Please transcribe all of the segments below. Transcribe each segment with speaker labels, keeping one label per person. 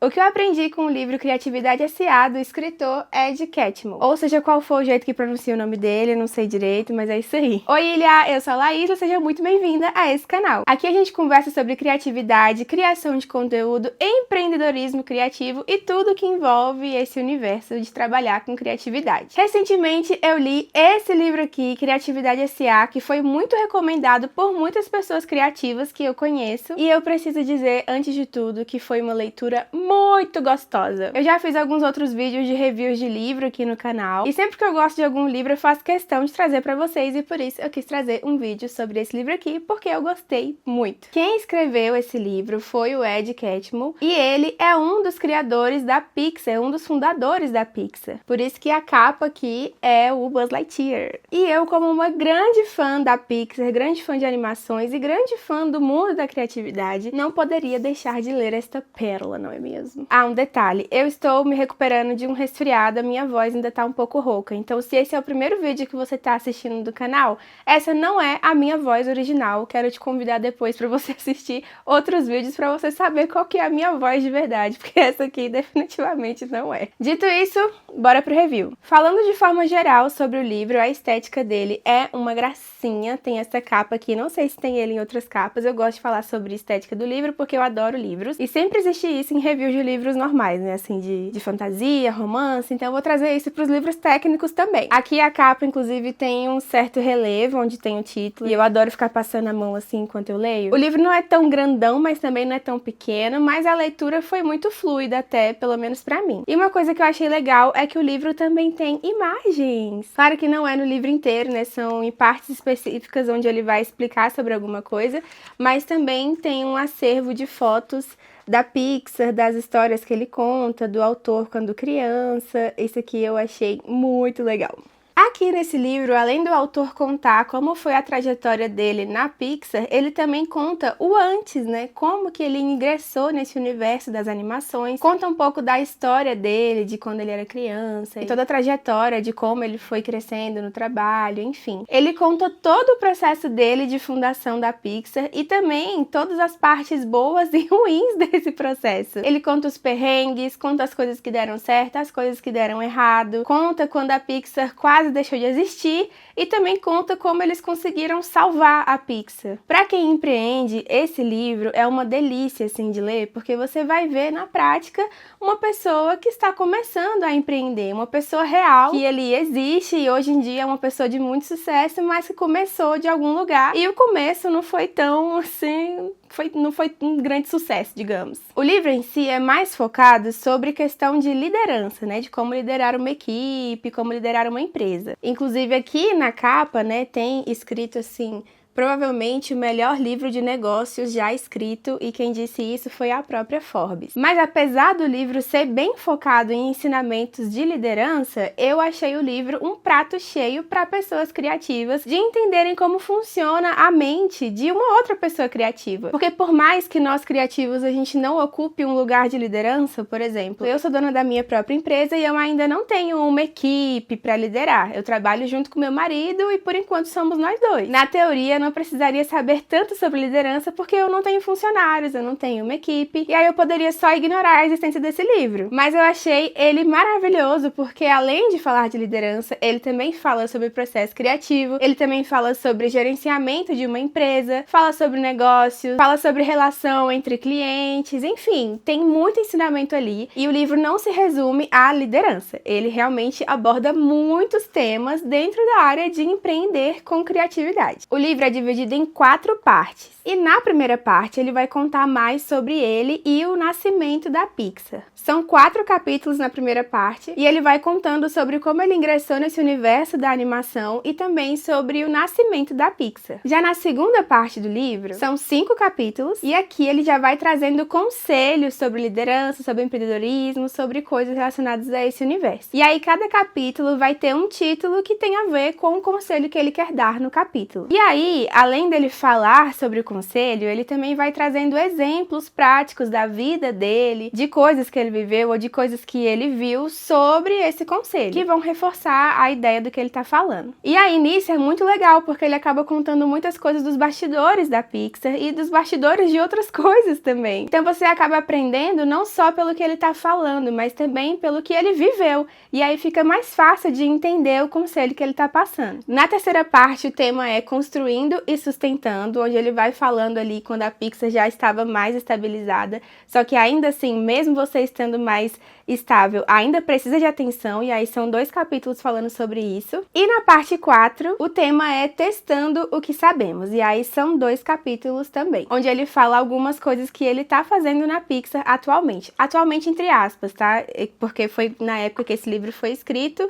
Speaker 1: O que eu aprendi com o livro Criatividade S.A. do escritor Ed Catmull. Ou seja, qual for o jeito que pronuncia o nome dele, não sei direito, mas é isso aí. Oi, Ilha! Eu sou a Laís, seja muito bem-vinda a esse canal. Aqui a gente conversa sobre criatividade, criação de conteúdo, empreendedorismo criativo e tudo que envolve esse universo de trabalhar com criatividade. Recentemente eu li esse livro aqui, Criatividade S.A., que foi muito recomendado por muitas pessoas criativas que eu conheço, e eu preciso dizer, antes de tudo, que foi uma leitura muito gostosa. Eu já fiz alguns outros vídeos de reviews de livro aqui no canal, e sempre que eu gosto de algum livro eu faço questão de trazer pra vocês, e por isso eu quis trazer um vídeo sobre esse livro aqui, porque eu gostei muito. Quem escreveu esse livro foi o Ed Catmull, e ele é um dos criadores da Pixar, um dos fundadores da Pixar. Por isso que a capa aqui é o Buzz Lightyear. E eu, como uma grande fã da Pixar, grande fã de animações e grande fã do mundo da criatividade, não poderia deixar de ler esta pérola, não é mesmo? Ah, um detalhe, eu estou me recuperando de um resfriado, a minha voz ainda tá um pouco rouca, então se esse é o primeiro vídeo que você tá assistindo do canal, essa não é a minha voz original. Quero te convidar depois pra você assistir outros vídeos pra você saber qual que é a minha voz de verdade, porque essa aqui definitivamente não é. Dito isso, bora pro review. Falando de forma geral sobre o livro, a estética dele é uma gracinha, tem essa capa aqui, não sei se tem ele em outras capas, eu gosto de falar sobre a estética do livro porque eu adoro livros, e sempre existe isso em reviews de livros normais, né, assim, de fantasia, romance, então eu vou trazer isso pros livros técnicos também. Aqui a capa, inclusive, tem um certo relevo, onde tem o título, e eu adoro ficar passando a mão assim enquanto eu leio. O livro não é tão grandão, mas também não é tão pequeno, mas a leitura foi muito fluida até, pelo menos pra mim. E uma coisa que eu achei legal é que o livro também tem imagens. Claro que não é no livro inteiro, né, são em partes específicas onde ele vai explicar sobre alguma coisa, mas também tem um acervo de fotos da Pixar, das histórias que ele conta, do autor quando criança. Isso aqui eu achei muito legal. Aqui nesse livro, além do autor contar como foi a trajetória dele na Pixar, ele também conta o antes, né? Como que ele ingressou nesse universo das animações, conta um pouco da história dele, de quando ele era criança, e toda a trajetória de como ele foi crescendo no trabalho, enfim. Ele conta todo o processo dele de fundação da Pixar e também todas as partes boas e ruins desse processo. Ele conta os perrengues, conta as coisas que deram certo, as coisas que deram errado, conta quando a Pixar quase deixou de existir e também conta como eles conseguiram salvar a Pixar. Para quem empreende, esse livro é uma delícia assim de ler, porque você vai ver na prática uma pessoa que está começando a empreender, uma pessoa real que ali existe e hoje em dia é uma pessoa de muito sucesso, mas que começou de algum lugar e o começo não foi tão assim, não foi um grande sucesso, digamos. O livro em si é mais focado sobre questão de liderança, né, de como liderar uma equipe, como liderar uma empresa. Inclusive aqui na capa, né, tem escrito assim: provavelmente o melhor livro de negócios já escrito, e quem disse isso foi a própria Forbes. Mas apesar do livro ser bem focado em ensinamentos de liderança, eu achei o livro um prato cheio para pessoas criativas de entenderem como funciona a mente de uma outra pessoa criativa. Porque por mais que nós criativos a gente não ocupe um lugar de liderança, por exemplo, eu sou dona da minha própria empresa e eu ainda não tenho uma equipe para liderar. Eu trabalho junto com meu marido e por enquanto somos nós dois. Na teoria, não precisaria saber tanto sobre liderança porque eu não tenho funcionários, eu não tenho uma equipe, e aí eu poderia só ignorar a existência desse livro. Mas eu achei ele maravilhoso porque, além de falar de liderança, ele também fala sobre processo criativo, ele também fala sobre gerenciamento de uma empresa, fala sobre negócios, fala sobre relação entre clientes, enfim, tem muito ensinamento ali, e o livro não se resume à liderança, ele realmente aborda muitos temas dentro da área de empreender com criatividade. O livro é dividido em 4 partes. E na primeira parte ele vai contar mais sobre ele e o nascimento da Pixar. São 4 capítulos na primeira parte e ele vai contando sobre como ele ingressou nesse universo da animação e também sobre o nascimento da Pixar. Já na segunda parte do livro, são 5 capítulos e aqui ele já vai trazendo conselhos sobre liderança, sobre empreendedorismo, sobre coisas relacionadas a esse universo. E aí cada capítulo vai ter um título que tem a ver com o conselho que ele quer dar no capítulo. E aí aqui, além dele falar sobre o conselho, ele também vai trazendo exemplos práticos da vida dele, de coisas que ele viveu ou de coisas que ele viu sobre esse conselho, que vão reforçar a ideia do que ele tá falando. E aí, nisso é muito legal, porque ele acaba contando muitas coisas dos bastidores da Pixar e dos bastidores de outras coisas também. Então você acaba aprendendo não só pelo que ele tá falando, mas também pelo que ele viveu. E aí fica mais fácil de entender o conselho que ele tá passando. Na terceira parte, o tema é construindo e sustentando, onde ele vai falando ali quando a Pixar já estava mais estabilizada. Só que ainda assim, mesmo você estando mais estável, ainda precisa de atenção, e aí são 2 capítulos falando sobre isso. E na parte 4, o tema é testando o que sabemos, e aí são 2 capítulos também, onde ele fala algumas coisas que ele tá fazendo na Pixar atualmente. Atualmente entre aspas, tá? Porque foi na época que esse livro foi escrito,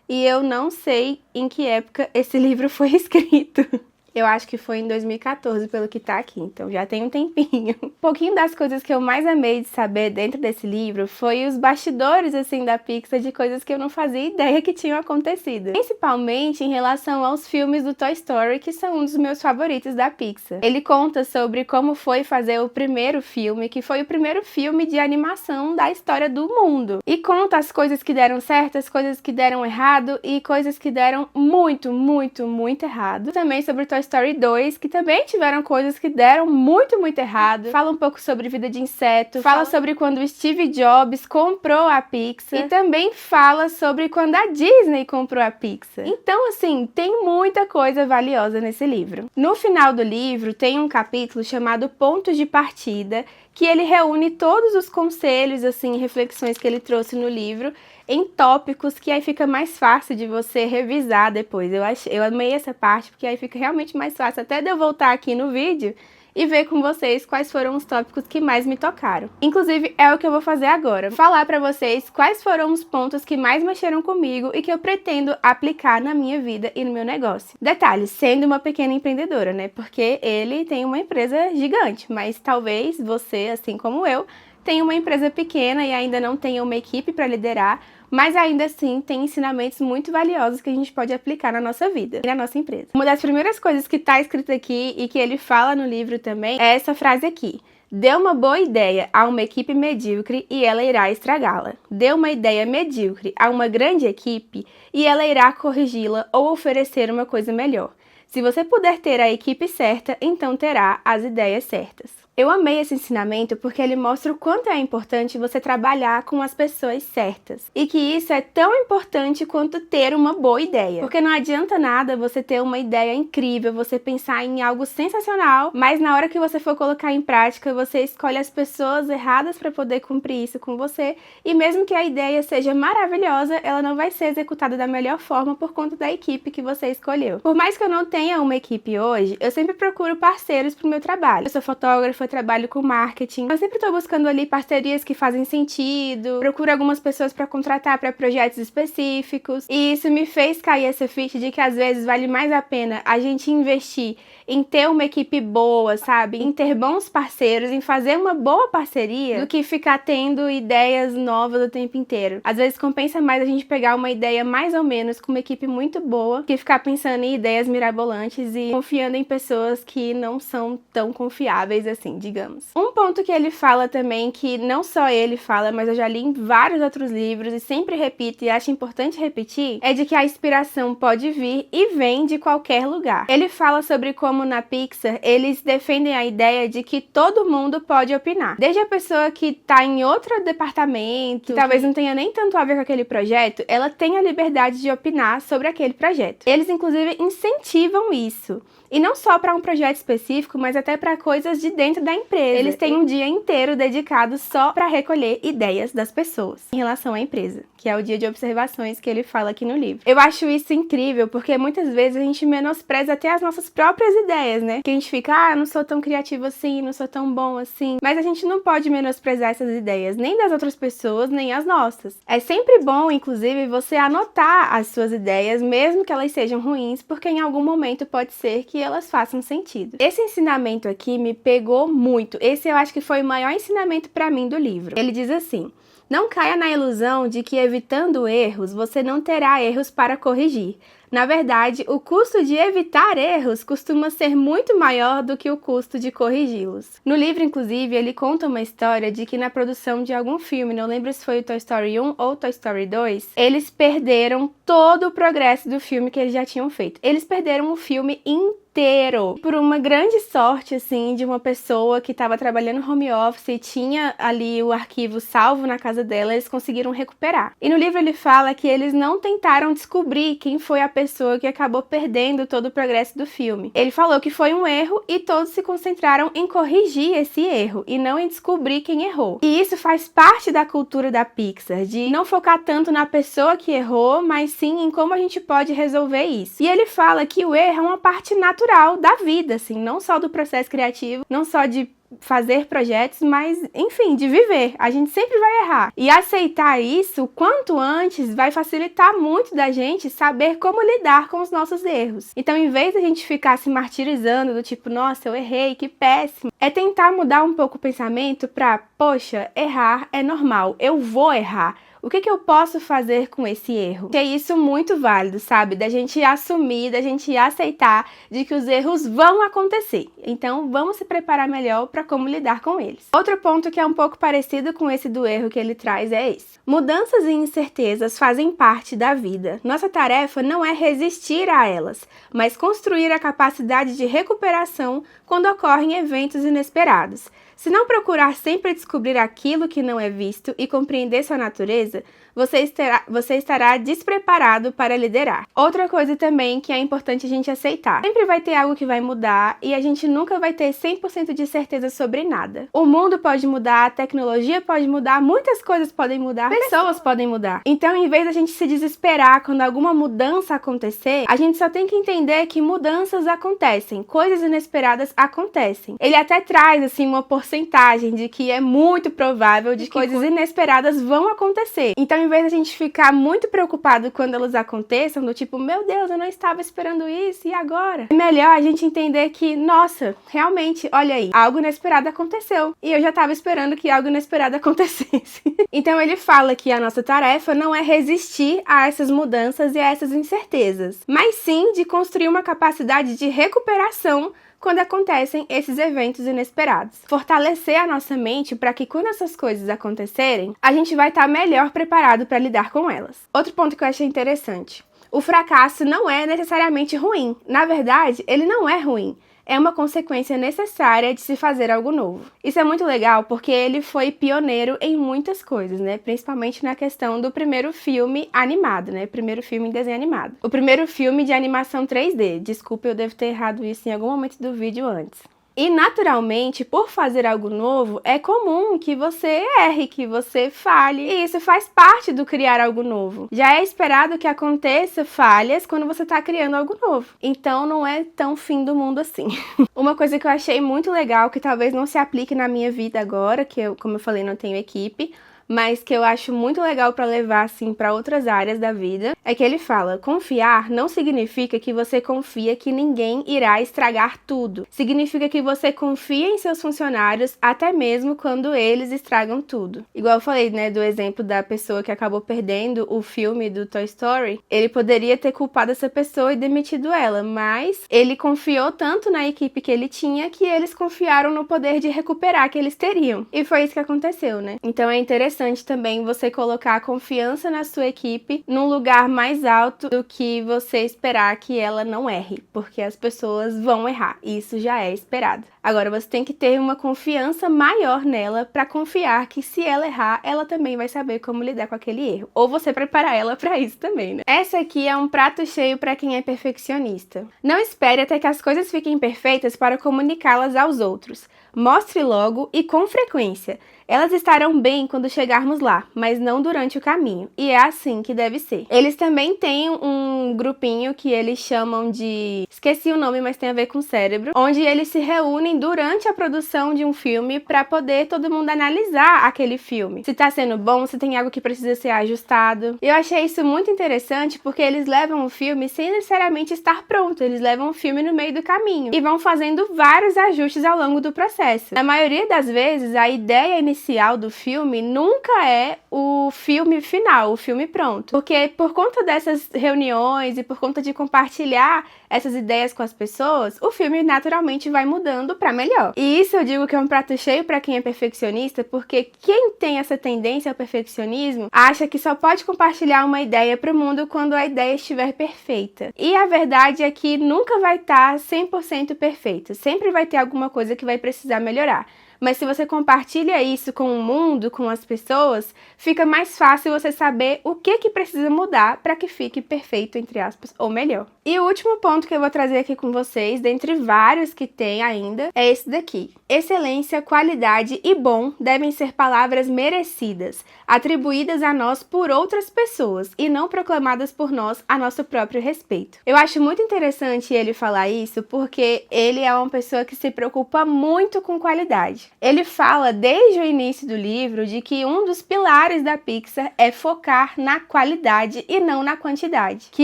Speaker 1: e eu não sei em que época esse livro foi escrito. Eu acho que foi em 2014, pelo que tá aqui, então já tem um tempinho. Um pouquinho das coisas que eu mais amei de saber dentro desse livro foi os bastidores, assim, da Pixar, de coisas que eu não fazia ideia que tinham acontecido. Principalmente em relação aos filmes do Toy Story, que são um dos meus favoritos da Pixar. Ele conta sobre como foi fazer o primeiro filme, que foi o primeiro filme de animação da história do mundo. E conta as coisas que deram certo, as coisas que deram errado e coisas que deram muito, muito, muito errado. Também sobre o Toy Story 2, que também tiveram coisas que deram muito, muito errado. Fala um pouco sobre vida de inseto, fala sobre quando o Steve Jobs comprou a Pixar e também fala sobre quando a Disney comprou a Pixar. Então, assim, tem muita coisa valiosa nesse livro. No final do livro tem um capítulo chamado Pontos de Partida, que ele reúne todos os conselhos, assim, reflexões que ele trouxe no livro em tópicos que aí fica mais fácil de você revisar depois. Eu amei essa parte, porque aí fica realmente mais fácil até de eu voltar aqui no vídeo e ver com vocês quais foram os tópicos que mais me tocaram. Inclusive, é o que eu vou fazer agora. Falar pra vocês quais foram os pontos que mais mexeram comigo e que eu pretendo aplicar na minha vida e no meu negócio. Detalhe, sendo uma pequena empreendedora, né? Porque ele tem uma empresa gigante, mas talvez você, assim como eu, tenha uma empresa pequena e ainda não tenha uma equipe para liderar, mas ainda assim tem ensinamentos muito valiosos que a gente pode aplicar na nossa vida e na nossa empresa. Uma das primeiras coisas que está escrita aqui e que ele fala no livro também é essa frase aqui: dê uma boa ideia a uma equipe medíocre e ela irá estragá-la. Dê uma ideia medíocre a uma grande equipe e ela irá corrigi-la ou oferecer uma coisa melhor. Se você puder ter a equipe certa, então terá as ideias certas. Eu amei esse ensinamento porque ele mostra o quanto é importante você trabalhar com as pessoas certas. E que isso é tão importante quanto ter uma boa ideia. Porque não adianta nada você ter uma ideia incrível, você pensar em algo sensacional, mas na hora que você for colocar em prática, você escolhe as pessoas erradas para poder cumprir isso com você. E mesmo que a ideia seja maravilhosa, ela não vai ser executada da melhor forma por conta da equipe que você escolheu. Por mais que eu não tenha uma equipe hoje, eu sempre procuro parceiros pro meu trabalho. Eu sou fotógrafa, eu trabalho com marketing. Eu sempre tô buscando ali parcerias que fazem sentido, procuro algumas pessoas para contratar para projetos específicos. E isso me fez cair essa ficha de que às vezes vale mais a pena a gente investir em ter uma equipe boa, sabe? Em ter bons parceiros, em fazer uma boa parceria, do que ficar tendo ideias novas o tempo inteiro. Às vezes compensa mais a gente pegar uma ideia mais ou menos com uma equipe muito boa, que ficar pensando em ideias mirabolantes e confiando em pessoas que não são tão confiáveis assim, digamos. Um ponto que ele fala também, que não só ele fala, mas eu já li em vários outros livros e sempre repito e acho importante repetir, é de que a inspiração pode vir e vem de qualquer lugar. Ele fala sobre como na Pixar eles defendem a ideia de que todo mundo pode opinar. Desde a pessoa que tá em outro departamento, que talvez não tenha nem tanto a ver com aquele projeto, ela tem a liberdade de opinar sobre aquele projeto. Eles inclusive incentivam isso. E não só para um projeto específico, mas até para coisas de dentro da empresa. Eles têm um dia inteiro dedicado só para recolher ideias das pessoas em relação à empresa, que é o dia de observações que ele fala aqui no livro. Eu acho isso incrível, porque muitas vezes a gente menospreza até as nossas próprias ideias, né? Que a gente fica, eu não sou tão criativo assim, não sou tão bom assim. Mas a gente não pode menosprezar essas ideias, nem das outras pessoas, nem as nossas. É sempre bom, inclusive, você anotar as suas ideias, mesmo que elas sejam ruins, porque em algum momento pode ser que elas façam sentido. Esse ensinamento aqui me pegou muito. Esse eu acho que foi o maior ensinamento para mim do livro. Ele diz assim: não caia na ilusão de que evitando erros, você não terá erros para corrigir. Na verdade, o custo de evitar erros costuma ser muito maior do que o custo de corrigi-los. No livro, inclusive, ele conta uma história de que na produção de algum filme, não lembro se foi o Toy Story 1 ou Toy Story 2, eles perderam todo o progresso do filme que eles já tinham feito. Eles perderam o filme inteiro. Por uma grande sorte, assim, de uma pessoa que estava trabalhando home office e tinha ali o arquivo salvo na casa dela, eles conseguiram recuperar. E no livro ele fala que eles não tentaram descobrir quem foi a pessoa que acabou perdendo todo o progresso do filme. Ele falou que foi um erro e todos se concentraram em corrigir esse erro e não em descobrir quem errou. E isso faz parte da cultura da Pixar, de não focar tanto na pessoa que errou, mas sim em como a gente pode resolver isso. E ele fala que o erro é uma parte natural da vida, assim, não só do processo criativo, não só de fazer projetos, mas, enfim, de viver. A gente sempre vai errar. E aceitar isso quanto antes vai facilitar muito da gente saber como lidar com os nossos erros. Então, em vez da gente ficar se martirizando do tipo, nossa, eu errei, que péssimo, é tentar mudar um pouco o pensamento pra, poxa, errar é normal, eu vou errar. O que eu posso fazer com esse erro? É isso muito válido, sabe? Da gente assumir, da gente aceitar de que os erros vão acontecer. Então, vamos se preparar melhor para como lidar com eles. Outro ponto que é um pouco parecido com esse do erro que ele traz é esse. Mudanças e incertezas fazem parte da vida. Nossa tarefa não é resistir a elas, mas construir a capacidade de recuperação quando ocorrem eventos inesperados. Se não procurar sempre descobrir aquilo que não é visto e compreender sua natureza, você estará despreparado para liderar. Outra coisa também que é importante a gente aceitar. Sempre vai ter algo que vai mudar e a gente nunca vai ter 100% de certeza sobre nada. O mundo pode mudar, a tecnologia pode mudar, muitas coisas podem mudar, pessoas podem mudar. Então, em vez da gente se desesperar quando alguma mudança acontecer, a gente só tem que entender que mudanças acontecem, coisas inesperadas acontecem. Ele até traz, assim, uma porcentagem de que é muito provável de que coisas inesperadas vão acontecer. Então, em vez de a gente ficar muito preocupado quando elas aconteçam, do tipo, meu Deus, eu não estava esperando isso, e agora? É melhor a gente entender que, nossa, realmente, olha aí, algo inesperado aconteceu, e eu já estava esperando que algo inesperado acontecesse. Então ele fala que a nossa tarefa não é resistir a essas mudanças e a essas incertezas, mas sim de construir uma capacidade de recuperação quando acontecem esses eventos inesperados. Fortalecer a nossa mente para que quando essas coisas acontecerem, a gente vai estar melhor preparado para lidar com elas. Outro ponto que eu achei interessante. O fracasso não é necessariamente ruim. Na verdade, ele não é ruim. É uma consequência necessária de se fazer algo novo. Isso é muito legal porque ele foi pioneiro em muitas coisas, né? Principalmente na questão do primeiro filme animado, né? Primeiro filme em desenho animado. O primeiro filme de animação 3D. Desculpa, eu devo ter errado isso em algum momento do vídeo antes. E naturalmente, por fazer algo novo, é comum que você erre, que você falhe, e isso faz parte do criar algo novo. Já é esperado que aconteça falhas quando você está criando algo novo. Então não é tão fim do mundo assim. Uma coisa que eu achei muito legal, que talvez não se aplique na minha vida agora, que eu, como eu falei, não tenho equipe, mas que eu acho muito legal para levar assim para outras áreas da vida, é que ele fala: confiar não significa que você confia que ninguém irá estragar tudo. Significa que você confia em seus funcionários até mesmo quando eles estragam tudo. Igual eu falei, né, do exemplo da pessoa que acabou perdendo o filme do Toy Story. Ele poderia ter culpado essa pessoa e demitido ela, mas ele confiou tanto na equipe que ele tinha que eles confiaram no poder de recuperar que eles teriam. E foi isso que aconteceu, né? Então é interessante também você colocar a confiança na sua equipe num lugar mais alto do que você esperar que ela não erre, porque as pessoas vão errar, e isso já é esperado. Agora você tem que ter uma confiança maior nela para confiar que se ela errar, ela também vai saber como lidar com aquele erro, ou você preparar ela para isso também, né? Essa aqui é um prato cheio para quem é perfeccionista. Não espere até que as coisas fiquem perfeitas para comunicá-las aos outros. Mostre logo e com frequência. Elas estarão bem quando chegarmos lá, mas não durante o caminho. E é assim que deve ser. Eles também têm um grupinho que eles chamam de... esqueci o nome, mas tem a ver com cérebro. Onde eles se reúnem durante a produção de um filme para poder todo mundo analisar aquele filme. Se tá sendo bom, se tem algo que precisa ser ajustado. Eu achei isso muito interessante porque eles levam o filme sem necessariamente estar pronto. Eles levam o filme no meio do caminho e vão fazendo vários ajustes ao longo do processo. Na maioria das vezes, a ideia inicial inicial do filme nunca é o filme final, o filme pronto. Porque por conta dessas reuniões e por conta de compartilhar essas ideias com as pessoas, o filme naturalmente vai mudando pra melhor. E isso eu digo que é um prato cheio pra quem é perfeccionista, porque quem tem essa tendência ao perfeccionismo acha que só pode compartilhar uma ideia pro mundo quando a ideia estiver perfeita. E a verdade é que nunca vai estar 100% perfeita. Sempre vai ter alguma coisa que vai precisar melhorar. Mas se você compartilha isso com o mundo, com as pessoas, fica mais fácil você saber o que precisa mudar para que fique perfeito, entre aspas, ou melhor. E o último ponto que eu vou trazer aqui com vocês, dentre vários que tem ainda, é esse daqui. Excelência, qualidade e bom devem ser palavras merecidas, atribuídas a nós por outras pessoas e não proclamadas por nós a nosso próprio respeito. Eu acho muito interessante ele falar isso porque ele é uma pessoa que se preocupa muito com qualidade. Ele fala desde o início do livro de que um dos pilares da Pixar é focar na qualidade e não na quantidade. Que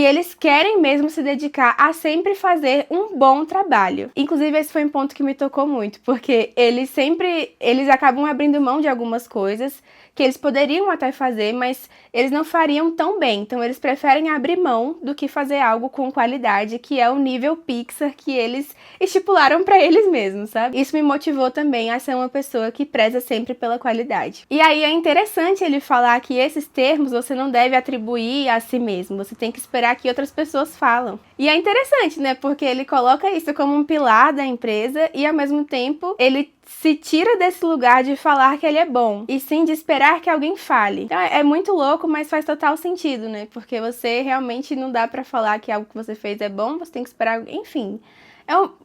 Speaker 1: eles querem mesmo se dedicar a sempre fazer um bom trabalho. Inclusive, esse foi um ponto que me tocou muito, porque eles acabam abrindo mão de algumas coisas que eles poderiam até fazer, mas eles não fariam tão bem. Então, eles preferem abrir mão do que fazer algo com qualidade, que é o nível Pixar que eles estipularam pra eles mesmos, sabe? Isso me motivou também a ser uma pessoa que preza sempre pela qualidade. E aí é interessante ele falar que esses termos você não deve atribuir a si mesmo, você tem que esperar que outras pessoas falam. E é interessante, né? Porque ele coloca isso como um pilar da empresa e, ao mesmo tempo, ele se tira desse lugar de falar que ele é bom, e sim de esperar que alguém fale. Então é muito louco, mas faz total sentido, né? Porque você realmente não dá pra falar que algo que você fez é bom, você tem que esperar, enfim.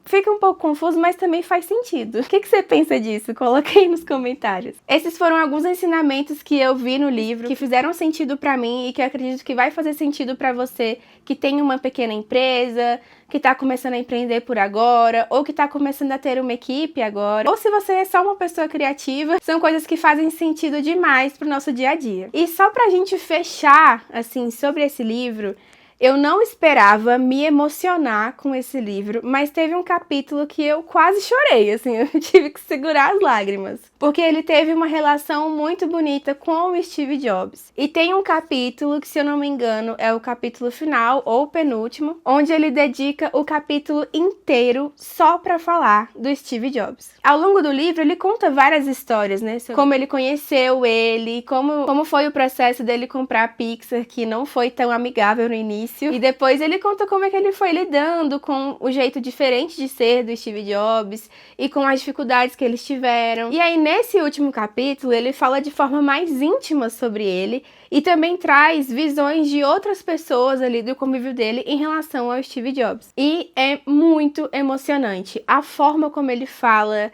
Speaker 1: Fica um pouco confuso, mas também faz sentido. O que você pensa disso? Coloca aí nos comentários. Esses foram alguns ensinamentos que eu vi no livro, que fizeram sentido pra mim e que eu acredito que vai fazer sentido pra você que tem uma pequena empresa, que tá começando a empreender por agora, ou que tá começando a ter uma equipe agora, ou se você é só uma pessoa criativa, são coisas que fazem sentido demais pro nosso dia a dia. E só pra gente fechar, assim, sobre esse livro, eu não esperava me emocionar com esse livro, mas teve um capítulo que eu quase chorei, assim, eu tive que segurar as lágrimas. Porque ele teve uma relação muito bonita com o Steve Jobs. E tem um capítulo que, se eu não me engano, é o capítulo final, ou penúltimo, onde ele dedica o capítulo inteiro só pra falar do Steve Jobs. Ao longo do livro, ele conta várias histórias, né? Sobre como ele conheceu ele, como foi o processo dele comprar a Pixar, que não foi tão amigável no início. E depois ele conta como é que ele foi lidando com o jeito diferente de ser do Steve Jobs e com as dificuldades que eles tiveram. E aí, nesse último capítulo, ele fala de forma mais íntima sobre ele e também traz visões de outras pessoas ali do convívio dele em relação ao Steve Jobs. E é muito emocionante a forma como ele fala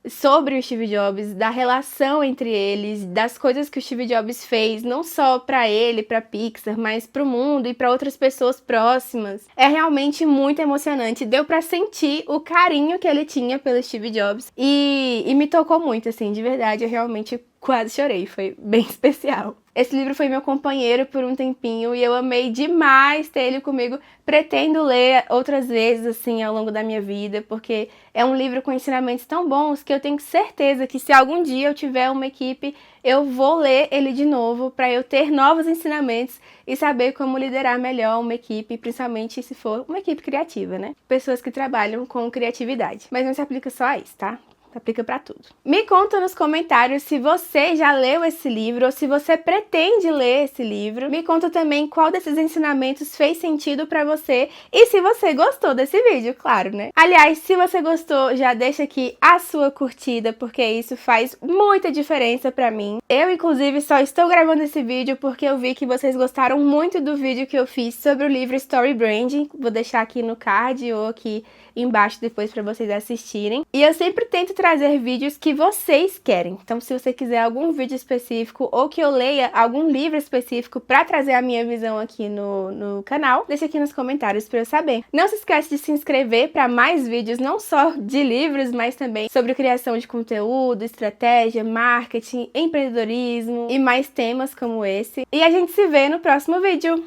Speaker 1: sobre o Steve Jobs, da relação entre eles, das coisas que o Steve Jobs fez, não só pra ele, pra Pixar, mas pro mundo e pra outras pessoas próximas. É realmente muito emocionante. Deu pra sentir o carinho que ele tinha pelo Steve Jobs e me tocou muito, assim, de verdade, eu realmente quase chorei, foi bem especial. Esse livro foi meu companheiro por um tempinho e eu amei demais ter ele comigo. Pretendo ler outras vezes, assim, ao longo da minha vida, porque é um livro com ensinamentos tão bons que eu tenho certeza que se algum dia eu tiver uma equipe, eu vou ler ele de novo para eu ter novos ensinamentos e saber como liderar melhor uma equipe, principalmente se for uma equipe criativa, né? Pessoas que trabalham com criatividade. Mas não se aplica só a isso, tá? Aplica pra tudo. Me conta nos comentários se você já leu esse livro ou se você pretende ler esse livro. Me conta também qual desses ensinamentos fez sentido pra você e se você gostou desse vídeo, claro, né? Aliás, se você gostou, já deixa aqui a sua curtida, porque isso faz muita diferença pra mim. Eu, inclusive, só estou gravando esse vídeo porque eu vi que vocês gostaram muito do vídeo que eu fiz sobre o livro Story Branding. Vou deixar aqui no card ou aqui embaixo depois pra vocês assistirem. E eu sempre tento trazer vídeos que vocês querem. Então, se você quiser algum vídeo específico ou que eu leia algum livro específico pra trazer a minha visão aqui no canal, deixa aqui nos comentários pra eu saber. Não se esquece de se inscrever pra mais vídeos, não só de livros, mas também sobre criação de conteúdo, estratégia, marketing, empreendedorismo e mais temas como esse. E a gente se vê no próximo vídeo.